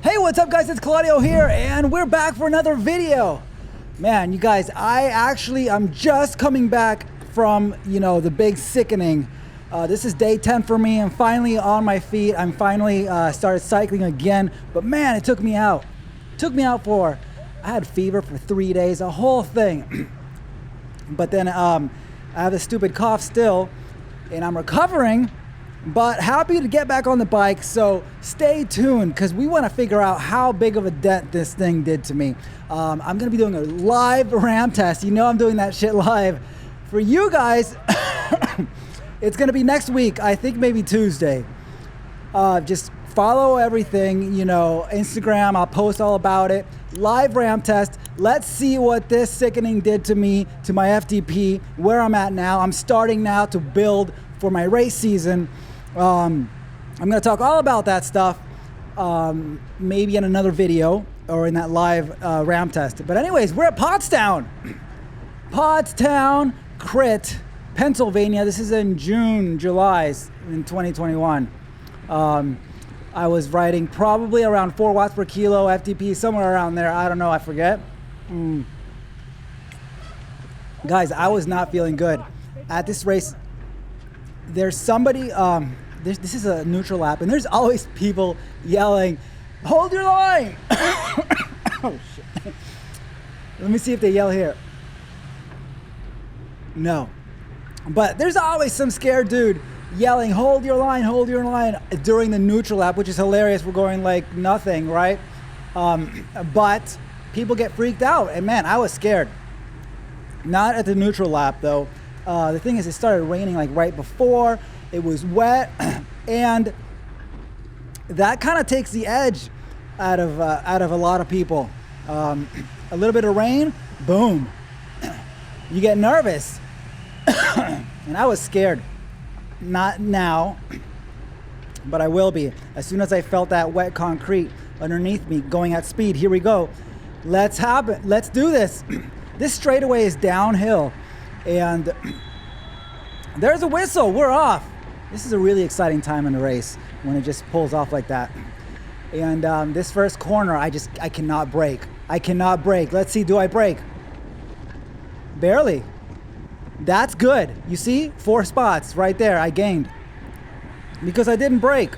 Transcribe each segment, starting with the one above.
Hey, what's up guys? It's Claudio here and we're back for another video. Man, you guys, I'm just coming back from, the big sickening. This is day 10 for me. I'm finally on my feet. I'm finally started cycling again, but man, it took me out. I had fever for 3 days, a whole thing. But then I have a stupid cough still and I'm recovering. But happy to get back on the bike, so stay tuned because we want to figure out how big of a dent this thing did to me. I'm going to be doing a live RAM test. You know I'm doing that shit live. For you guys, it's going to be next week, I think maybe Tuesday. Just follow everything, Instagram, I'll post all about it. Live RAM test. Let's see what this sickening did to me, to my FTP, where I'm at now. I'm starting now to build for my race season. I'm going to talk all about that stuff, maybe in another video or in that live RAM test. But anyways, we're at Pottstown Crit, Pennsylvania. This is in July in 2021. I was riding probably around 4 watts per kilo FTP, somewhere around there. I don't know, I forget. Guys, I was not feeling good at this race. There's somebody, this is a neutral lap, and there's always people yelling, "Hold your line!" Oh, shit. Let me see if they yell here. No. But there's always some scared dude yelling, hold your line," during the neutral lap, which is hilarious. We're going like nothing, right? But people get freaked out, and man, I was scared. Not at the neutral lap, though. The thing is, it started raining like right before. It was wet, and that kind of takes the edge out of a lot of people. A little bit of rain, boom, you get nervous, and I was scared. Not now, but I will be as soon as I felt that wet concrete underneath me going at speed. Here we go. Let's do this. This straightaway is downhill. And there's a whistle, we're off. This is a really exciting time in the race when it just pulls off like that. And this first corner, I cannot brake. Let's see, do I brake? Barely. That's good. You see, 4 spots right there I gained because I didn't brake.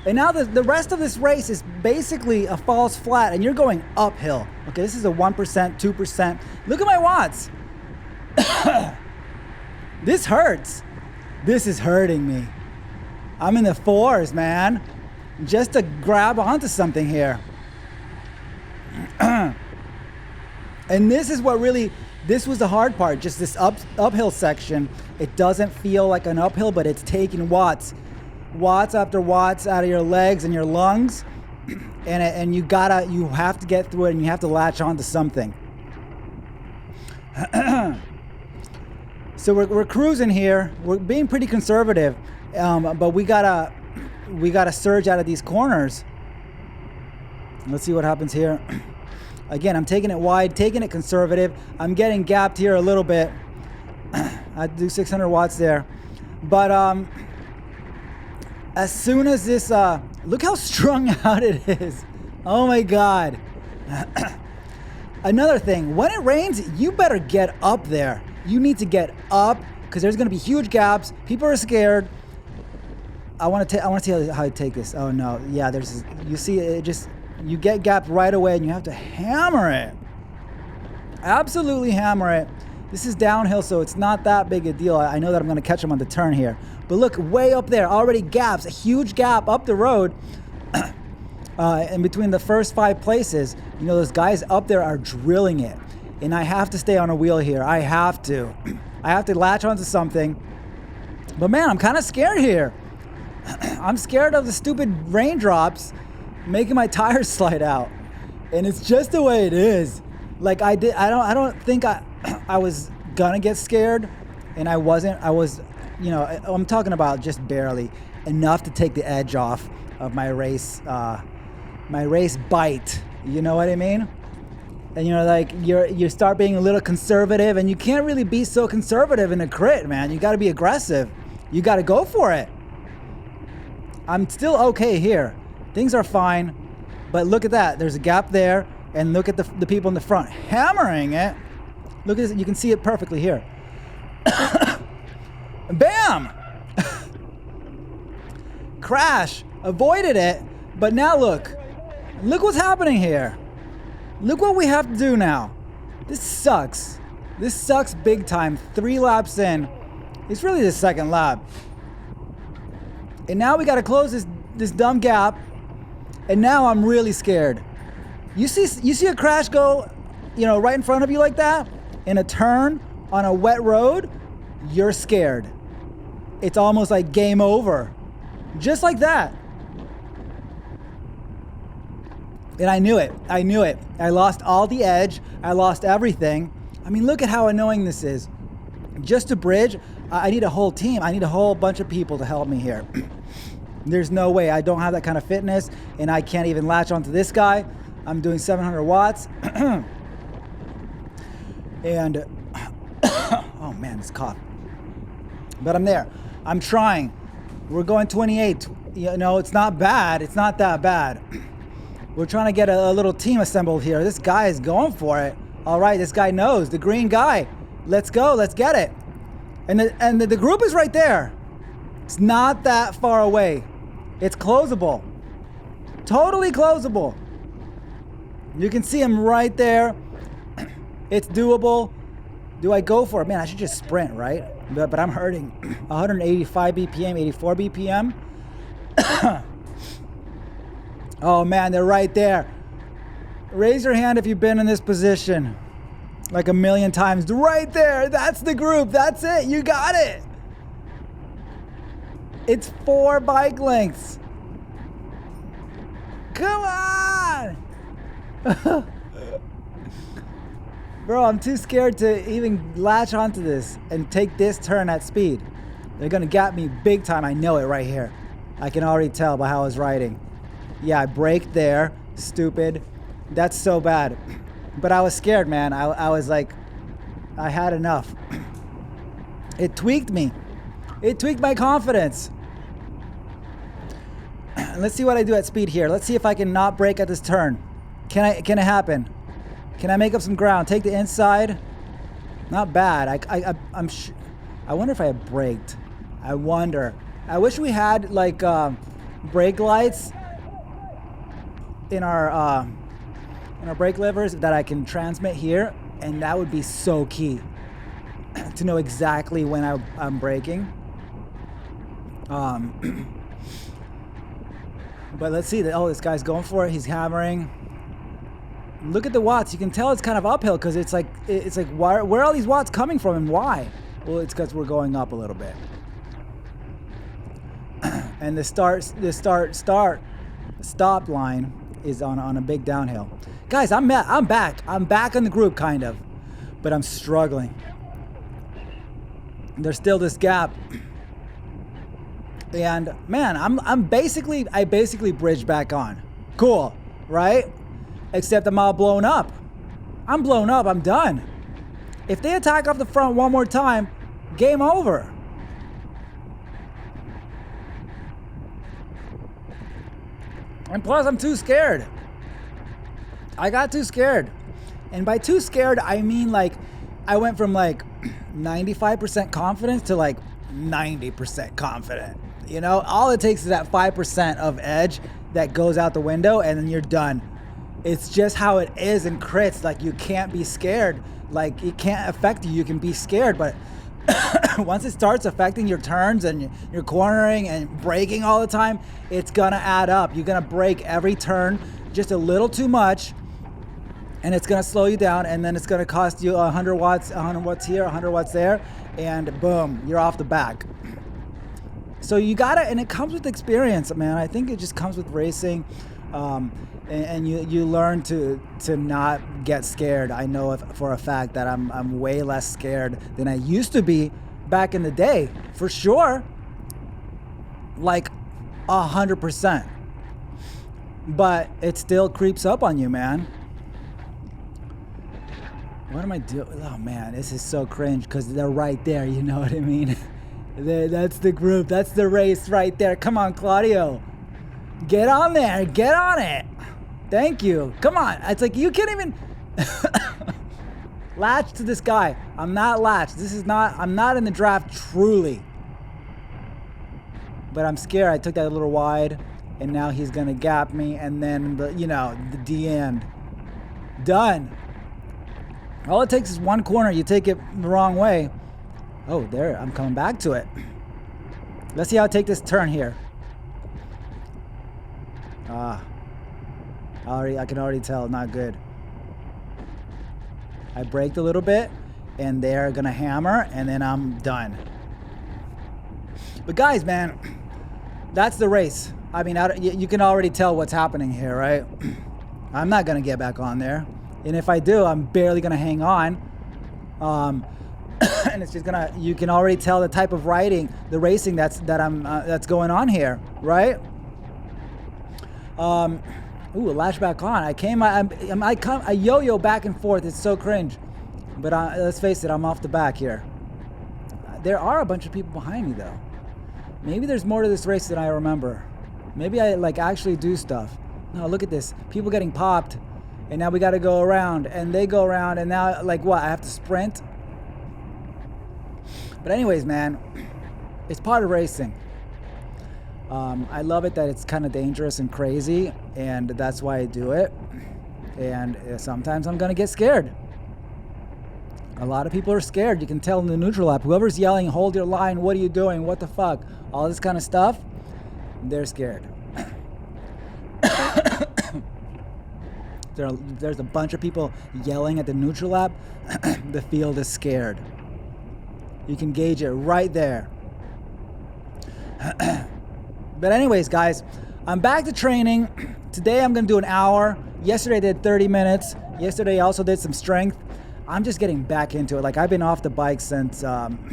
And now the rest of this race is basically a false flat and you're going uphill. Okay, this is a 1%, 2%. Look at my watts. This hurts. This is hurting me. I'm in the 4s, man. Just to grab onto something here. And this is what this was the hard part. Just this uphill section. It doesn't feel like an uphill, but it's taking watts after watts out of your legs and your lungs. And you have to get through it, and you have to latch onto something. So we're cruising here. We're being pretty conservative, but we gotta surge out of these corners. Let's see what happens here. Again, I'm taking it wide, taking it conservative. I'm getting gapped here a little bit. I do 600 watts there, but as soon as this, look how strung out it is. Oh my God. Another thing, when it rains, you better get up there. You need to get up because there's going to be huge gaps. People are scared. I want to tell you how to take this. Oh no, yeah. You see, you get gapped right away, and you have to hammer it. Absolutely hammer it. This is downhill, so it's not that big a deal. I know that I'm going to catch them on the turn here, but look, way up there, already gaps, a huge gap up the road. In between the first 5 places, those guys up there are drilling it. And I have to stay on a wheel here. I have to latch onto something. But man, I'm kind of scared here. I'm scared of the stupid raindrops making my tires slide out. And it's just the way it is. Like I don't think I was gonna get scared, and I wasn't. I was, I'm talking about just barely enough to take the edge off of my race bite. You know what I mean? And you start being a little conservative, and you can't really be so conservative in a crit, man. You got to be aggressive. You got to go for it. I'm still okay here. Things are fine. But look at that. There's a gap there. And look at the people in the front hammering it. Look at this. You can see it perfectly here. Bam! Crash. Avoided it. But now look. Look what's happening here. Look what we have to do now. This sucks. This sucks big time. 3 laps in. It's really the second lap. And now we got to close this dumb gap. And now I'm really scared. You see a crash go, right in front of you like that? In a turn on a wet road? You're scared. It's almost like game over. Just like that. And I knew it. I lost all the edge. I lost everything. I mean, look at how annoying this is. Just to bridge, I need a whole team. I need a whole bunch of people to help me here. There's no way. I don't have that kind of fitness, and I can't even latch onto this guy. I'm doing 700 watts. And, oh man, this cough. But I'm there. I'm trying. We're going 28. It's not bad. It's not that bad. We're trying to get a little team assembled here. This guy is going for it. All right, this guy knows. The green guy. Let's go. Let's get it. And the group is right there. It's not that far away. It's closable. Totally closable. You can see him right there. It's doable. Do I go for it? Man, I should just sprint, right? But I'm hurting. 185 BPM, 84 BPM. Oh man, they're right there. Raise your hand if you've been in this position like a million times. Right there. That's the group. That's it. You got it. It's 4 bike lengths. Come on. Bro, I'm too scared to even latch onto this and take this turn at speed. They're going to gap me big time. I know it right here. I can already tell by how I was riding. Yeah, I braked there. Stupid. That's so bad. But I was scared, man. I was like, I had enough. It tweaked me. It tweaked my confidence. Let's see what I do at speed here. Let's see if I can not brake at this turn. Can it happen? Can I make up some ground? Take the inside. Not bad. I wonder if I had braked. I wonder. I wish we had like brake lights in our brake levers that I can transmit here, and that would be so key to know exactly when I'm braking. But let's see. Oh, this guy's going for it. He's hammering. Look at the watts. You can tell it's kind of uphill because it's like where are all these watts coming from and why? Well, it's because we're going up a little bit. And the stop line is on a big downhill. Guys, I'm back. I'm back in the group kind of, but I'm struggling. There's still this gap. And man, I basically bridged back on. Cool, right? Except I'm all blown up. I'm blown up. I'm done. If they attack off the front one more time, game over. And plus, I'm too scared. I got too scared. And by too scared, I mean like I went from like 95% confidence to like 90% confident. All it takes is that 5% of edge that goes out the window and then you're done. It's just how it is in crits. Like you can't be scared. Like it can't affect you. You can be scared, but once it starts affecting your turns and you're cornering and braking all the time, it's gonna add up. You're gonna brake every turn just a little too much, and it's gonna slow you down, and then it's gonna cost you 100 watts here, 100 watts there, and boom, you're off the back. So you gotta, and it comes with experience, man. I think it just comes with racing. And you learn to not get scared. I know for a fact that I'm way less scared than I used to be back in the day, for sure. Like 100%. But it still creeps up on you, man. What am I doing? Oh man, this is so cringe because they're right there. You know what I mean? That's the group. That's the race right there. Come on, Claudio. Get on there. Get on it. Thank you. Come on. It's like you can't even latch to this guy. I'm not latched. I'm not in the draft truly. But I'm scared. I took that a little wide, and now he's going to gap me, and then, the D end. Done. All it takes is one corner. You take it the wrong way. Oh, there. I'm coming back to it. Let's see how I take this turn here. I can already tell, not good. I braked a little bit, and they're going to hammer, and then I'm done. But guys, man, that's the race. I mean, you can already tell what's happening here, right? I'm not going to get back on there. And if I do, I'm barely going to hang on. And it's just you can already tell the type of the racing that's going on here, right? Ooh, lash back on. I yo-yo back and forth. It's so cringe. But let's face it, I'm off the back here. There are a bunch of people behind me, though. Maybe there's more to this race than I remember. Maybe I actually do stuff. No, look at this. People getting popped, and now we got to go around, and they go around, and now what? I have to sprint. But anyways, man, it's part of racing. I love it that it's kind of dangerous and crazy, and that's why I do it. And sometimes I'm gonna get scared. A lot of people are scared. You can tell in the neutral lap. Whoever's yelling, hold your line, what are you doing, what the fuck, all this kind of stuff, they're scared. There's a bunch of people yelling at the neutral lap. The field is scared. You can gauge it right there. But anyways, guys, I'm back to training. Today I'm going to do an hour. Yesterday I did 30 minutes. Yesterday I also did some strength. I'm just getting back into it. I've been off the bike since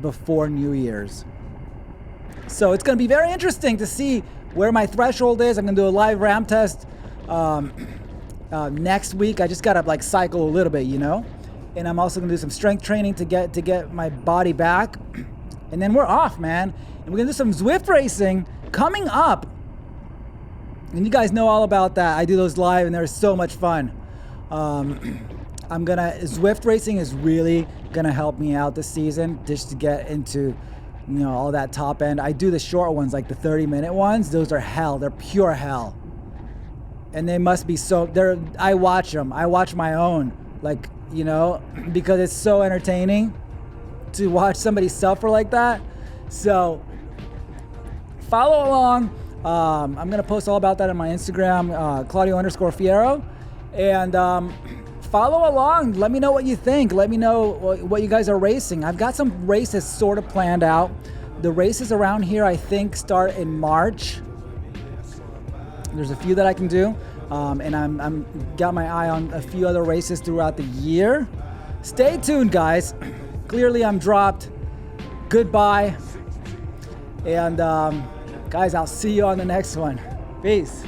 before New Year's. So it's going to be very interesting to see where my threshold is. I'm going to do a live ramp test next week. I just got to cycle a little bit, And I'm also going to do some strength training to get my body back. And then we're off, man. And we're going to do some Zwift racing coming up. And you guys know all about that. I do those live, and they're so much fun. Zwift racing is really going to help me out this season just to get into, all that top end. I do the short ones, like the 30-minute ones. Those are hell. They're pure hell. And they must be I watch them. I watch my own, because it's so entertaining to watch somebody suffer like that. So follow along. I'm going to post all about that on my Instagram, Claudio_Fierro. And follow along. Let me know what you think. Let me know what you guys are racing. I've got some races sort of planned out. The races around here, I think, start in March. There's a few that I can do. And I'm got my eye on a few other races throughout the year. Stay tuned, guys. Clearly, I'm dropped. Goodbye. And guys, I'll see you on the next one. Peace.